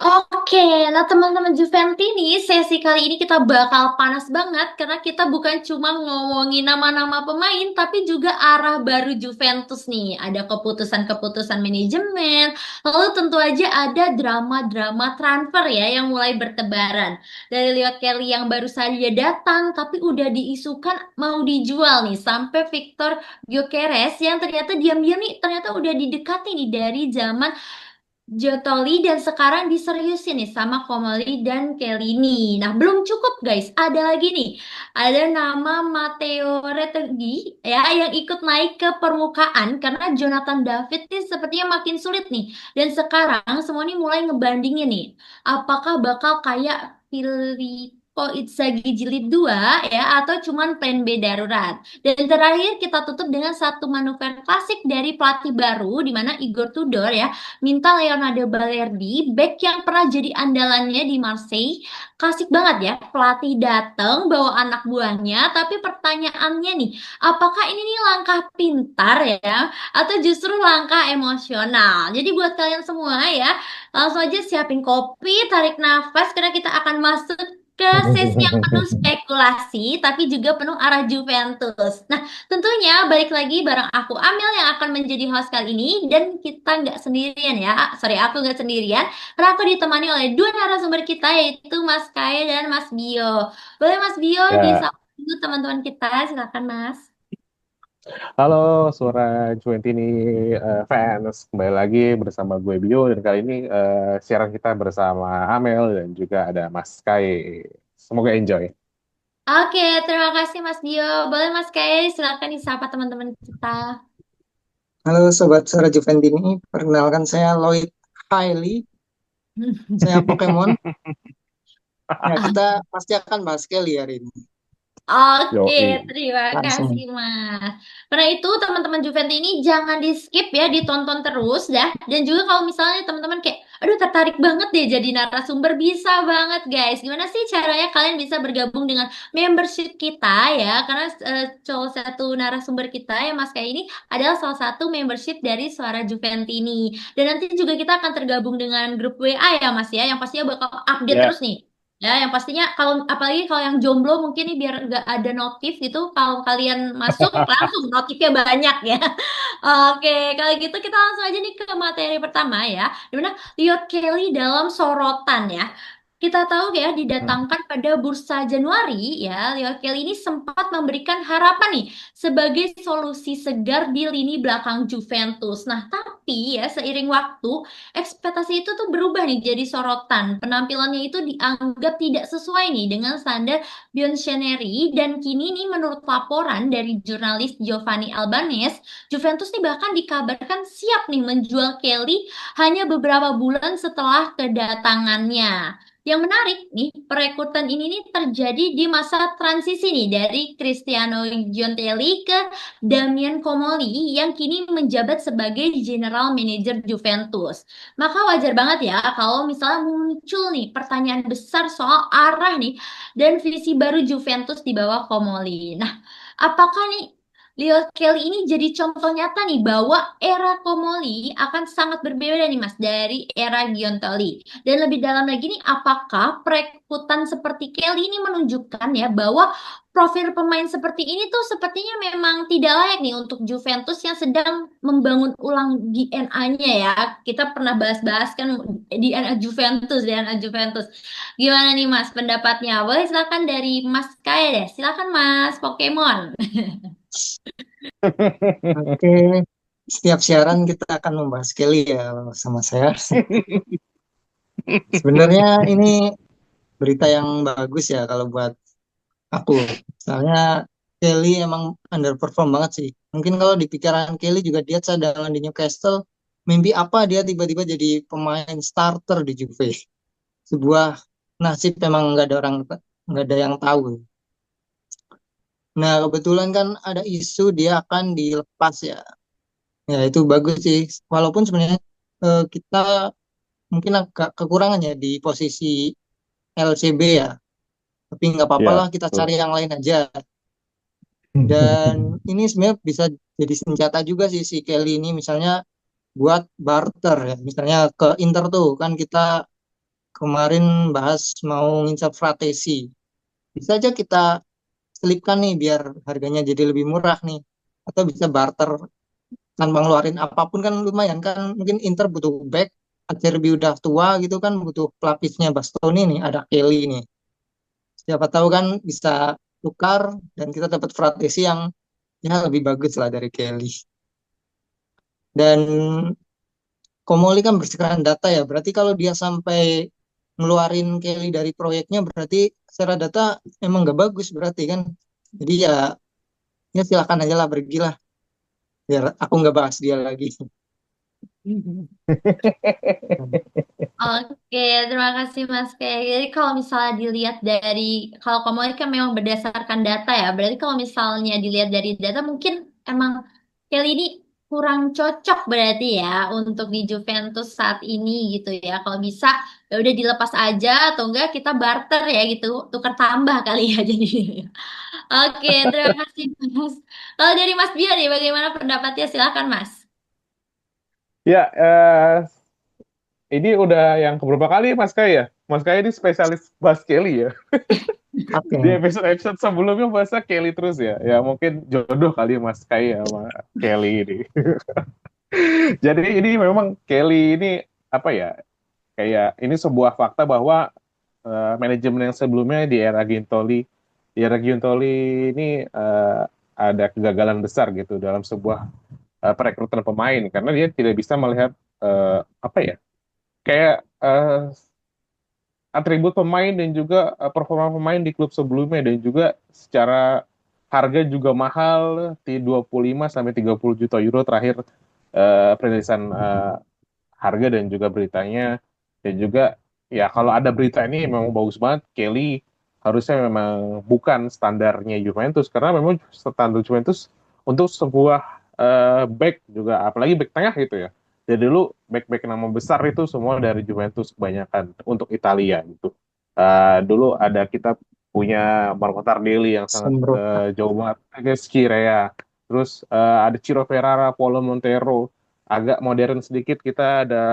Oke, nah teman-teman Juventini, sesi kali ini kita bakal panas banget karena kita bukan cuma ngomongin nama-nama pemain, tapi juga arah baru Juventus nih. Ada keputusan-keputusan manajemen, lalu tentu aja ada drama-drama transfer ya yang mulai bertebaran. Dari Leo Kelly yang baru saja datang, tapi udah diisukan mau dijual nih, sampai Victor Gyökeres yang ternyata diam-diam nih, ternyata udah didekati nih dari zaman Jotoli dan sekarang diseriusin nih sama Komoli dan Kelini. Nah, belum cukup guys. Ada lagi nih. Ada nama Matteo Retegui ya yang ikut naik ke permukaan karena Jonathan David nih sepertinya makin sulit nih. Dan sekarang semua nih mulai ngebandingin nih. Apakah bakal kayak Filippo Inzaghi jilid 2 ya atau cuman plan B darurat. Dan terakhir kita tutup dengan satu manuver klasik dari pelatih baru di mana Igor Tudor ya minta Leonardo Balerdi, back yang pernah jadi andalannya di Marseille. Klasik banget ya, pelatih datang bawa anak buahnya, tapi pertanyaannya nih, apakah ini nih langkah pintar ya, atau justru langkah emosional? Jadi buat kalian semua ya, langsung aja siapin kopi, tarik nafas, karena kita akan masuk ke sesi yang penuh spekulasi, tapi juga penuh arah Juventus. Nah, tentunya balik lagi bareng aku Amel yang akan menjadi host kali ini dan kita nggak sendirian ya. Sorry, aku nggak sendirian. Karena aku ditemani oleh dua narasumber kita yaitu Mas Kaya dan Mas Bio. Boleh Mas Bio Ya, disapa dulu teman-teman kita. Silakan Mas. halo suara Cuentini fans, kembali lagi bersama gue Bio dan kali ini siaran kita bersama Amel dan juga ada Mas Kai. Semoga enjoy. Oke, terima kasih Mas Bio. Boleh Mas Kaya silakan disapa teman-teman kita. Halo Sobat Suara Juventini, perkenalkan saya Lloyd Hailey, saya Pokemon. Ya, kita pasti akan bahas Kelly hari ini. Oke, Yoi. terima kasih Langsung. Mas. Karena itu teman-teman Juventus ini jangan di skip ya, ditonton terus dah. Dan juga kalau misalnya teman-teman kayak, aduh tertarik banget deh jadi narasumber, bisa banget guys. Gimana sih caranya kalian bisa bergabung dengan membership kita ya? Karena salah satu narasumber kita ya Mas kayak ini adalah salah satu membership dari Suara Juventus ini. Dan nanti juga kita akan tergabung dengan grup WA ya Mas ya, yang pastinya bakal update Ya. terus nih. Ya, yang pastinya kalau apalagi kalau yang jomblo mungkin nih biar nggak ada notif gitu, kalau kalian masuk langsung notifnya banyak ya. Oke, kalau gitu kita langsung aja nih ke materi pertama ya. Dimana Liot Kelly dalam sorotan ya. Kita tahu ya didatangkan pada bursa Januari ya, Leo Kelly ini sempat memberikan harapan nih sebagai solusi segar di lini belakang Juventus. Nah, tapi ya seiring waktu ekspektasi itu tuh berubah nih jadi sorotan. Penampilannya itu dianggap tidak sesuai nih dengan standar Bianconeri dan kini nih menurut laporan dari jurnalis Giovanni Albanese, Juventus nih bahkan dikabarkan siap nih menjual Kelly hanya beberapa bulan setelah kedatangannya. Yang menarik nih, perekrutan ini nih terjadi di masa transisi nih dari Cristiano Giontelli ke Damian Comoli yang kini menjabat sebagai General Manager Juventus. Maka wajar banget ya kalau misalnya muncul nih pertanyaan besar soal arah nih dan visi baru Juventus di bawah Comoli. Nah, apakah nih Leo Kelly ini jadi contoh nyata nih bahwa era Comoli akan sangat berbeda nih Mas dari era Giontoli. Dan lebih dalam lagi nih, apakah perekrutan seperti Kelly ini menunjukkan ya bahwa profil pemain seperti ini tuh sepertinya memang tidak layak nih untuk Juventus yang sedang membangun ulang DNA-nya ya. Kita pernah bahas-bahas kan DNA Juventus, DNA Juventus. Gimana nih Mas pendapatnya? Boleh silakan dari Mas Kaya deh. Silakan Mas Pokemon. Oke, setiap siaran kita akan membahas Kelly ya sama saya. Sebenarnya ini berita yang bagus ya kalau buat aku. Soalnya Kelly emang underperform banget sih. Mungkin kalau di pikiran Kelly juga dia cadangan di Newcastle, mimpi apa dia tiba-tiba jadi pemain starter di Juve. Sebuah nasib memang nggak ada yang tahu. Nah, kebetulan kan ada isu dia akan dilepas ya. Ya, itu bagus sih. Walaupun sebenarnya kita mungkin agak kekurangan ya di posisi LCB ya. Tapi nggak apa-apa lah, Ya, kita cari betul. yang lain aja. Dan ini sebenarnya bisa jadi senjata juga sih si Kelly ini misalnya buat barter ya. Misalnya ke Inter tuh kan kita kemarin bahas mau ngincar Fratesi. Bisa aja kita selipkan nih biar harganya jadi lebih murah nih. Atau bisa barter tanpa ngeluarin apapun kan lumayan kan. Mungkin Inter butuh back, Acerbi udah tua gitu kan, butuh pelapisnya Bastoni nih, ada Kelly nih. Siapa tahu kan bisa tukar dan kita dapat Fratesi yang ya lebih bagus lah dari Kelly. Dan Komoli kan berserahan data ya, berarti kalau dia sampai ngeluarin Kelly dari proyeknya berarti secara data emang gak bagus berarti kan. Jadi ya, ya silakan aja lah pergilah biar aku nggak bahas dia lagi. Oke, terima kasih Mas. Kayak jadi kalau misalnya dilihat dari kalau Komori kan memang berdasarkan data ya. Berarti kalau misalnya dilihat dari data mungkin emang Kelly ini kurang cocok berarti ya untuk di Juventus saat ini gitu ya. Kalau bisa ya udah dilepas aja atau enggak kita barter ya gitu, tukar tambah kali ya jadi. Oke, terima kasih Mas. Kalau dari Mas Bio nih bagaimana pendapatnya? Silakan Mas. Ya, ini udah yang keberapa kali Mas Kai ya? Mas Kai ini spesialis bahas Kelly ya. Oke. Di episode sebelumnya bahasa Kelly terus ya. Ya mungkin jodoh kali Mas Kai ya sama Kelly ini. Jadi ini memang Kelly ini apa ya? Kayak ini sebuah fakta bahwa manajemen yang sebelumnya di era Giuntoli ini ada kegagalan besar gitu dalam sebuah perekrutan pemain karena dia tidak bisa melihat apa ya? Kayak atribut pemain dan juga performa pemain di klub sebelumnya dan juga secara harga juga mahal di 25 sampai 30 juta euro terakhir perilisan harga dan juga beritanya dan juga ya kalau ada berita ini memang bagus banget Kelly harusnya memang bukan standarnya Juventus karena memang standar Juventus untuk sebuah back juga apalagi back tengah gitu ya jadi dulu back-back nama besar itu semua dari Juventus kebanyakan untuk Italia gitu. Dulu ada kita punya Marco Tardelli yang sangat Sembroka. jauh banget, Schirea. Terus ada Ciro Ferrara, Paulo Montero. Agak modern sedikit kita ada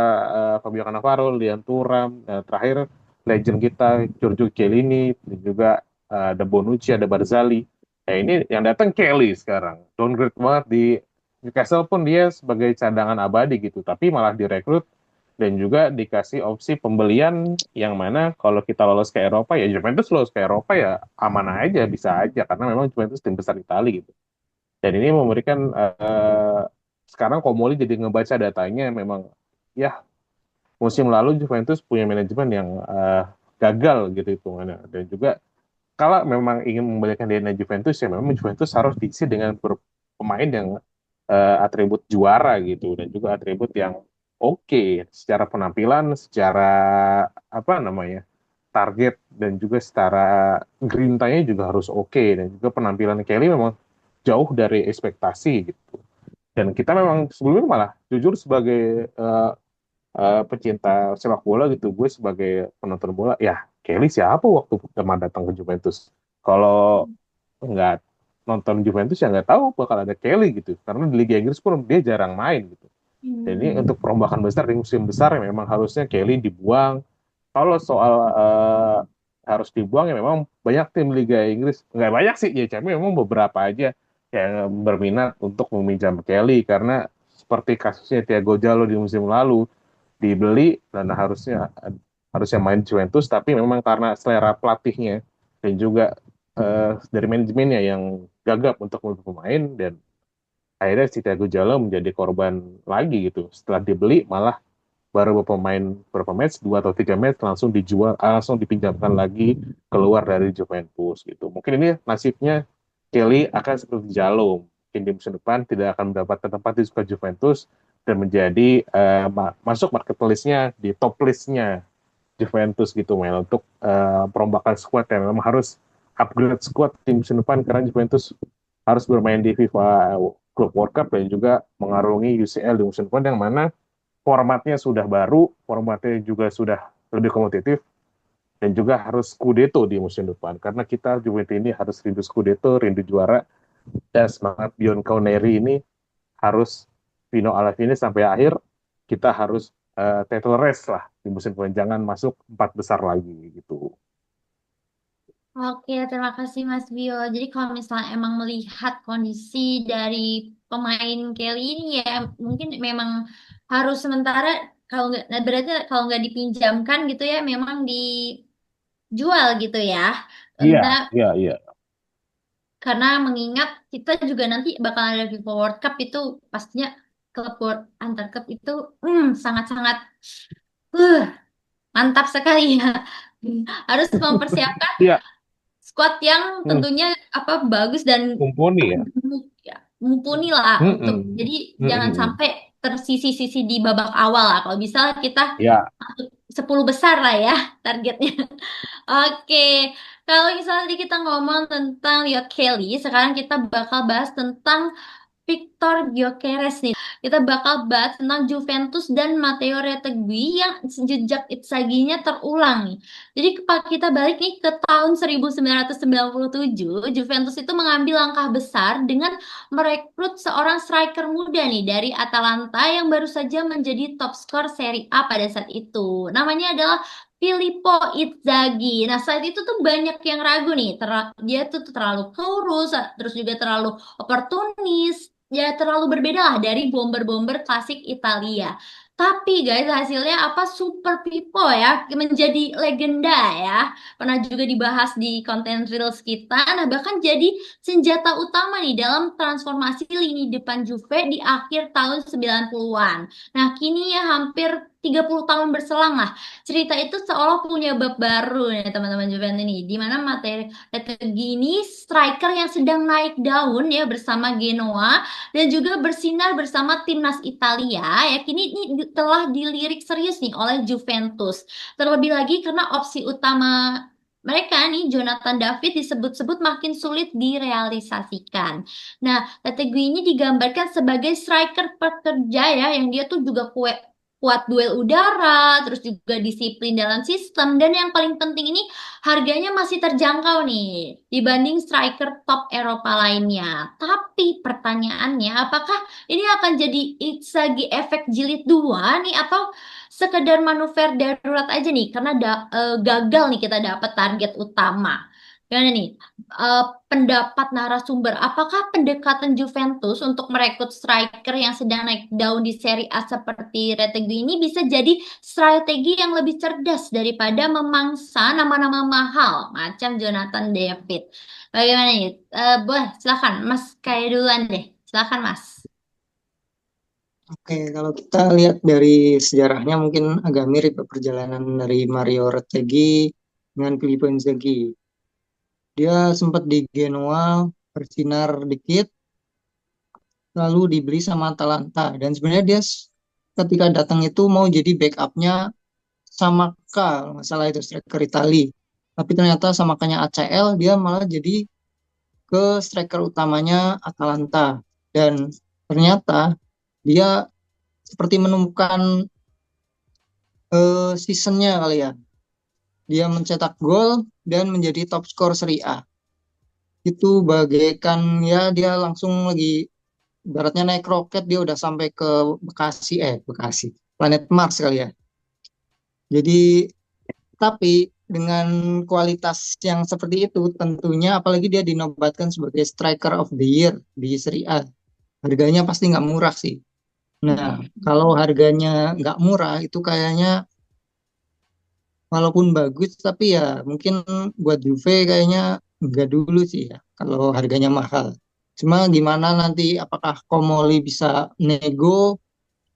Fabio Cannavaro, Lian Thuram. Terakhir legend kita Giorgio Chiellini, dan juga ada Bonucci, ada Barzali. Nah ini yang datang Kelly sekarang. Downgrade banget di Newcastle pun dia sebagai cadangan abadi gitu, tapi malah direkrut dan juga dikasih opsi pembelian yang mana kalau kita lolos ke Eropa ya Juventus lolos ke Eropa ya aman aja bisa aja karena memang Juventus tim besar Italia gitu. Dan ini memberikan sekarang Komoli jadi ngebaca datanya memang ya musim lalu Juventus punya manajemen yang gagal gitu hitungannya dan juga kalau memang ingin membalikan DNA Juventus ya memang Juventus harus diisi dengan pemain yang atribut juara gitu dan juga atribut yang oke secara penampilan, secara apa namanya target dan juga secara gerintanya juga harus oke dan juga penampilan Kelly memang jauh dari ekspektasi gitu. Dan kita memang sebelumnya malah jujur sebagai pecinta sepak bola gitu, gue sebagai penonton bola ya Kelly siapa waktu pertama datang ke Juventus. Kalau nggak nonton Juventus ya nggak tahu bakal ada Kelly gitu karena di Liga Inggris pun dia jarang main gitu. Jadi untuk perombakan besar di musim besar ya memang harusnya Kelly dibuang. Kalau soal harus dibuang ya memang banyak tim Liga Inggris nggak banyak sih ya tapi memang beberapa aja yang berminat untuk meminjam Kelly karena seperti kasusnya Thiago Jallo di musim lalu dibeli dan harusnya main Juventus tapi memang karena selera pelatihnya dan juga dari manajemennya yang gagap untuk pemain dan akhirnya si Thiago Jallo menjadi korban lagi gitu setelah dibeli malah baru beberapa match 2 atau 3 match langsung dijual langsung dipinjamkan lagi keluar dari Juventus gitu mungkin ini nasibnya Kelly akan seperti Jallo mungkin di musim depan tidak akan mendapatkan tempat di skuad Juventus dan menjadi masuk market list-nya di top list-nya Juventus gitu Mel untuk perombakan skuad yang memang harus upgrade skuad di musim depan karena Juventus harus bermain di FIFA Club World Cup dan juga mengarungi UCL di musim depan yang mana formatnya sudah baru, formatnya juga sudah lebih kompetitif dan juga harus Scudetto di musim depan karena kita Juventus ini harus rindu Scudetto, rindu juara dan semangat Bianconeri ini harus Pino Alvini sampai akhir kita harus title race lah di musim kepanjangan masuk 4 besar lagi gitu. Oke, terima kasih Mas Bio. Jadi kalau misalnya emang melihat kondisi dari pemain Kelly ini ya mungkin memang harus sementara kalau nggak nah, berarti kalau nggak dipinjamkan gitu ya memang dijual gitu ya. Iya, Entah iya, iya. karena mengingat kita juga nanti bakal ada FIFA World Cup itu pastinya klub antar klub itu sangat-sangat uh, mantap sekali ya. Harus mempersiapkan Iya, squad yang hmm, tentunya apa bagus dan mumpuni ya. ya, mumpuni lah untuk Mm-mm. jadi jangan Mm-mm. sampai tersisi-sisi di babak awal lah. Kalau bisa kita Ya, masuk 10 besar lah ya targetnya. Oke, kalau misalnya kita ngomong tentang Leo Kelly, sekarang kita bakal bahas tentang Victor Gyökeres nih. Kita bakal bahas tentang Juventus dan Matteo Retegui yang jejak Inzaghi-nya terulang nih. Jadi kita balik nih ke tahun 1997, Juventus itu mengambil langkah besar dengan merekrut seorang striker muda nih dari Atalanta yang baru saja menjadi top skor Serie A pada saat itu. Namanya adalah Filippo Inzaghi. Nah, saat itu tuh banyak yang ragu nih. Dia tuh terlalu kurus, terus juga terlalu oportunis, ya terlalu berbeda lah dari bomber-bomber klasik Italia. Tapi guys, hasilnya apa? Super Pippo ya, menjadi legenda ya. Pernah juga dibahas di konten Reels kita. Nah, bahkan jadi senjata utama nih dalam transformasi lini depan Juve di akhir tahun 90-an. Nah, kini ya hampir 30 tahun berselang lah. Cerita itu seolah punya bab baru nih teman-teman Juventus ini. Di mana materi Retegui striker yang sedang naik daun ya bersama Genoa dan juga bersinar bersama timnas Italia ya kini ini telah dilirik serius nih oleh Juventus. Terlebih lagi karena opsi utama mereka nih Jonathan David disebut-sebut makin sulit direalisasikan. Nah, Retegui ini digambarkan sebagai striker pekerja ya yang dia tuh juga kuat duel udara, terus juga disiplin dalam sistem dan yang paling penting ini harganya masih terjangkau nih dibanding striker top Eropa lainnya. Tapi pertanyaannya, apakah ini akan jadi Inzaghi efek jilid 2 nih atau sekedar manuver darurat aja nih karena gagal nih kita dapat target utama. Gimana nih? eh, Pendapat narasumber, apakah pendekatan Juventus untuk merekrut striker yang sedang naik daun di Serie A seperti Retegui ini bisa jadi strategi yang lebih cerdas daripada memangsa nama-nama mahal macam Jonathan David? Bagaimana nih? Boleh, silakan Mas kayak duluan deh. Silakan Mas. Oke, kalau kita lihat dari sejarahnya mungkin agak mirip ya perjalanan dari Mario Retegui dengan Filippo Inzaghi. Dia sempat di Genoa bersinar dikit, lalu dibeli sama Atalanta. Dan sebenarnya dia ketika datang itu mau jadi backupnya Samaka, kalau nggak salah itu striker Itali. Tapi ternyata Samakanya ACL, dia malah jadi ke striker utamanya Atalanta. Dan ternyata dia seperti menemukan seasonnya kali ya. Dia mencetak gol dan menjadi top skor Serie A. Itu bagaikan ya dia langsung lagi ibaratnya naik roket dia udah sampai ke Bekasi, planet Mars kali ya. Jadi tapi dengan kualitas yang seperti itu tentunya apalagi dia dinobatkan sebagai striker of the year di Serie A. Harganya pasti nggak murah sih. Nah, kalau harganya nggak murah itu kayaknya walaupun bagus tapi ya mungkin buat Juve kayaknya nggak dulu sih ya kalau harganya mahal. Cuma gimana nanti apakah Komoli bisa nego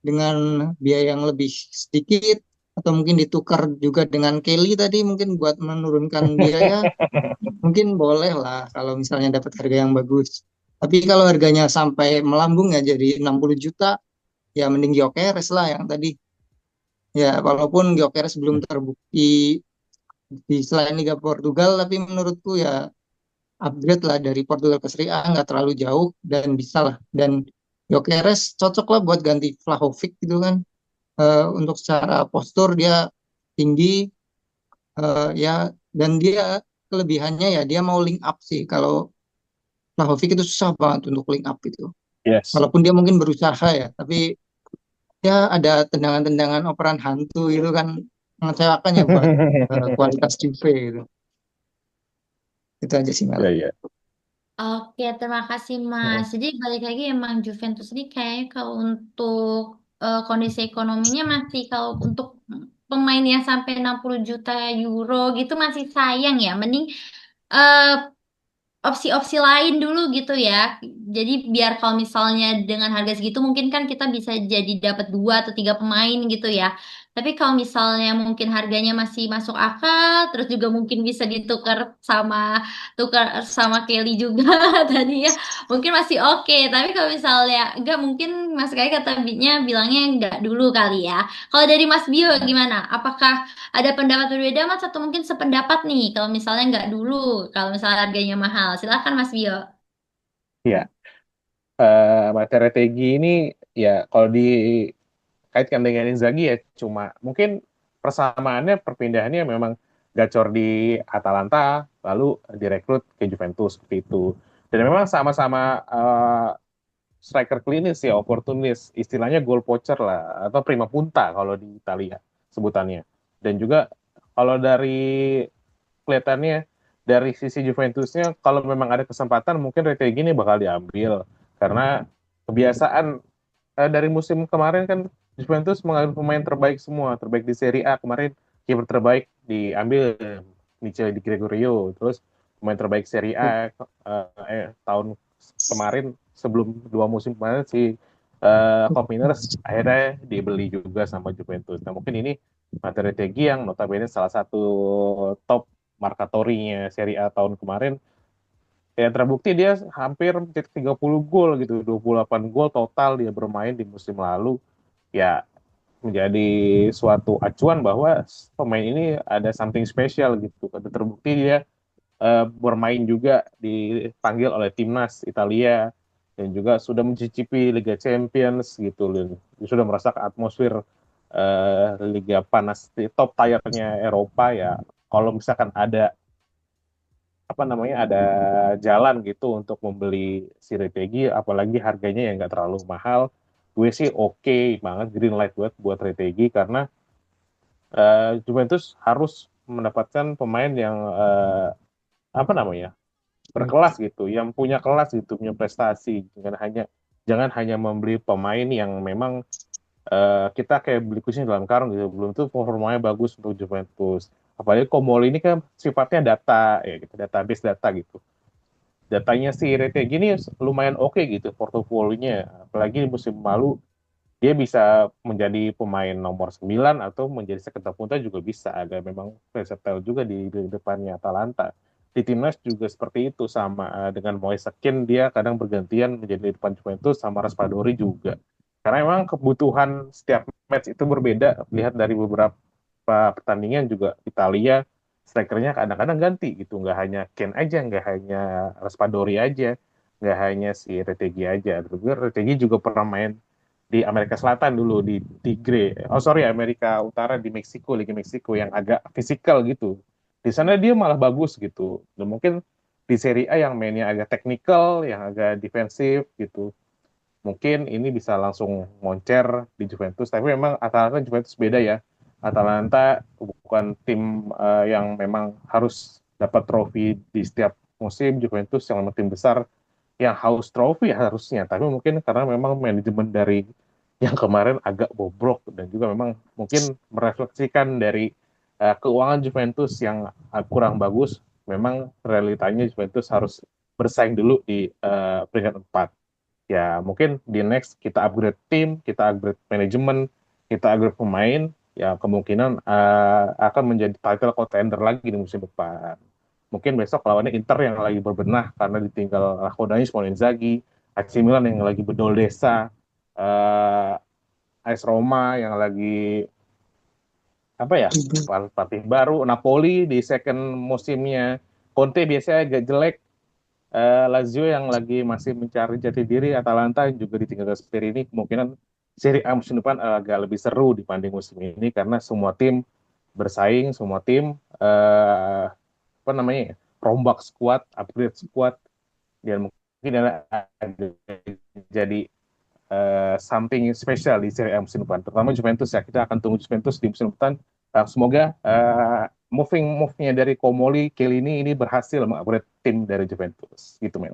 dengan biaya yang lebih sedikit atau mungkin ditukar juga dengan Kelly tadi mungkin buat menurunkan biaya mungkin boleh lah kalau misalnya dapat harga yang bagus. Tapi kalau harganya sampai melambung ya jadi 60 juta ya mending Gyökeres lah yang tadi. Ya walaupun Gyökeres belum terbukti di selain Liga Portugal tapi menurutku ya upgrade lah dari Portugal ke Serie A nggak terlalu jauh dan bisa lah dan Gyökeres cocok lah buat ganti Vlahovic gitu kan. Untuk secara postur dia tinggi, ya dan dia kelebihannya ya dia mau link up sih kalau Vlahovic itu susah banget untuk link up itu Yes. walaupun dia mungkin berusaha ya tapi ya ada tendangan-tendangan operan hantu gitu kan mengecewakan ya buat kualitas Juve gitu. Itu aja sih Mel. Ya, ya. Oke, terima kasih Hmm. Mas. Jadi balik lagi emang Juventus ini kayaknya kalau untuk kondisi ekonominya masih kalau untuk pemain yang sampai 60 juta euro gitu masih sayang ya. Mending eh, opsi-opsi lain dulu gitu ya. Jadi biar kalau misalnya dengan harga segitu mungkin kan kita bisa jadi dapat 2 atau 3 pemain gitu ya. Tapi kalau misalnya mungkin harganya masih masuk akal, terus juga mungkin bisa tukar sama Kelly juga tadi ya, mungkin masih oke. Tapi kalau misalnya enggak, mungkin Mas Kai kata bilangnya enggak dulu kali ya. Kalau dari Mas Bio gimana? Apakah ada pendapat berbeda Mas atau mungkin sependapat nih kalau misalnya nggak dulu, kalau misalnya harganya mahal. Silakan Mas Bio. Ya, materi Tegi ini ya kalau dikaitkan dengan Inzaghi ya cuma mungkin persamaannya perpindahannya memang gacor di Atalanta lalu direkrut ke Juventus seperti itu. Dan memang sama-sama striker klinis ya, oportunis, istilahnya goal poacher lah atau prima punta kalau di Italia sebutannya. Dan juga kalau dari kelihatannya dari sisi Juventusnya kalau memang ada kesempatan mungkin Retegui ini bakal diambil karena kebiasaan dari musim kemarin kan Juventus mengambil pemain terbaik semua, terbaik di Serie A kemarin kiper terbaik diambil Michele Di Gregorio, terus pemain terbaik Serie A tahun kemarin sebelum 2 musim kemarin si Kopinas akhirnya dibeli juga sama Juventus. Nah mungkin ini materi Tegi yang notabene salah satu top markatorinya Serie A tahun kemarin ya terbukti dia hampir mencetak 30 gol gitu, 28 gol total dia bermain di musim lalu. Ya menjadi suatu acuan bahwa pemain ini ada something special gitu. Karena terbukti dia bermain juga dipanggil oleh timnas Italia dan juga sudah mencicipi Liga Champions gitu loh. Dia sudah merasakan atmosfer Liga panas di top tier-nya Eropa ya. Kalau misalkan ada apa namanya ada jalan gitu untuk membeli si Retegi apalagi harganya yang nggak terlalu mahal gue sih oke banget green light buat Retegi karena Juventus harus mendapatkan pemain yang apa namanya berkelas gitu yang punya kelas gitu punya prestasi jangan hanya membeli pemain yang memang kita kayak beli kucing dalam karung gitu belum tuh performanya bagus untuk Juventus apalagi Komoli ini kan sifatnya data ya gitu database data gitu datanya si Rete gini lumayan oke gitu portofolionya apalagi di musim lalu dia bisa menjadi pemain nomor 9 atau menjadi sekretar punta juga bisa ada memang versatile juga di depannya Atalanta di timnas juga seperti itu sama dengan Moise Kean dia kadang bergantian menjadi di depan Juventus sama Raspadori juga karena memang kebutuhan setiap match itu berbeda lihat dari beberapa pertandingan juga Italia strikernya kadang-kadang ganti gitu nggak hanya Ken aja nggak hanya Raspadori aja nggak hanya si Retegi aja Retegi juga pernah main di Amerika Selatan dulu di Tigre Amerika Utara di Meksiko Liga Meksiko yang agak fisikal gitu di sana dia malah bagus gitu dan mungkin di Serie A yang mainnya agak teknikal yang agak defensif gitu mungkin ini bisa langsung moncer di Juventus tapi memang Atalanta Juventus beda ya Atalanta bukan tim yang memang harus dapat trofi di setiap musim Juventus yang memang tim besar yang haus trofi harusnya tapi mungkin karena memang manajemen dari yang kemarin agak bobrok dan juga memang mungkin merefleksikan dari keuangan Juventus yang kurang bagus memang realitanya Juventus harus bersaing dulu di peringkat 4 ya mungkin di next kita upgrade tim, kita upgrade manajemen, kita upgrade pemain, ya kemungkinan akan menjadi title contender lagi di musim depan. Mungkin besok lawannya Inter yang lagi berbenah karena ditinggal Rakodanis mau Inzaghi, AC Milan yang lagi bedol desa, AS Roma yang lagi apa ya pelatih baru, Napoli di second musimnya Conte biasanya agak jelek, Lazio yang lagi masih mencari jati diri, Atalanta juga ditinggal Gasperini, kemungkinan Serie A musim depan agak lebih seru dibanding musim ini karena semua tim bersaing, semua tim apa namanya rombak squad, upgrade squad, dan mungkin ada jadi something special di Serie A musim depan. Terutama Juventus ya, kita akan tunggu Juventus di musim depan. Semoga moving move-nya dari Comoli, Chiellini ini berhasil mengupgrade tim dari Juventus. Gitu, Mel.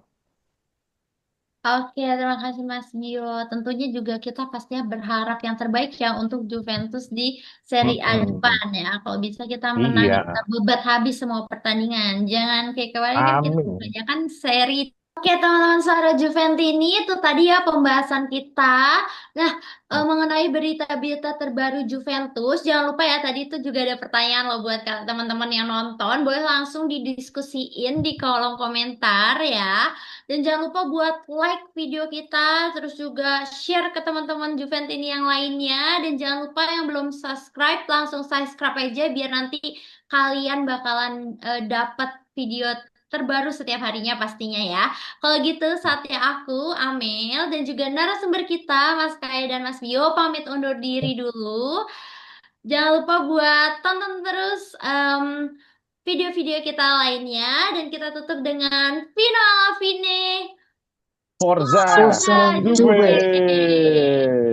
Oke, terima kasih Mas Bio. Tentunya juga kita pastinya berharap yang terbaik ya untuk Juventus di Serie A Mm-mm. depan ya. Kalau bisa kita menang dan kita Iya, bebat habis semua pertandingan. Jangan kayak kemarin kan kita amin. kebanyakan seri. Oke, teman-teman suara Juventini itu tadi ya pembahasan kita. Nah, mengenai berita-berita terbaru Juventus, jangan lupa ya tadi itu juga ada pertanyaan loh buat teman-teman yang nonton. Boleh langsung didiskusiin di kolom komentar ya. Dan jangan lupa buat like video kita, terus juga share ke teman-teman Juventini yang lainnya. Dan jangan lupa yang belum subscribe, langsung subscribe aja biar nanti kalian bakalan dapat video terbaru setiap harinya pastinya ya. Kalau gitu saatnya aku, Amel, dan juga narasumber kita, Mas Kaya dan Mas Bio, pamit undur diri dulu. Jangan lupa buat tonton terus video-video kita lainnya dan kita tutup dengan Vino alla fine. Forza Forza Forza Juve! Juve. Juve!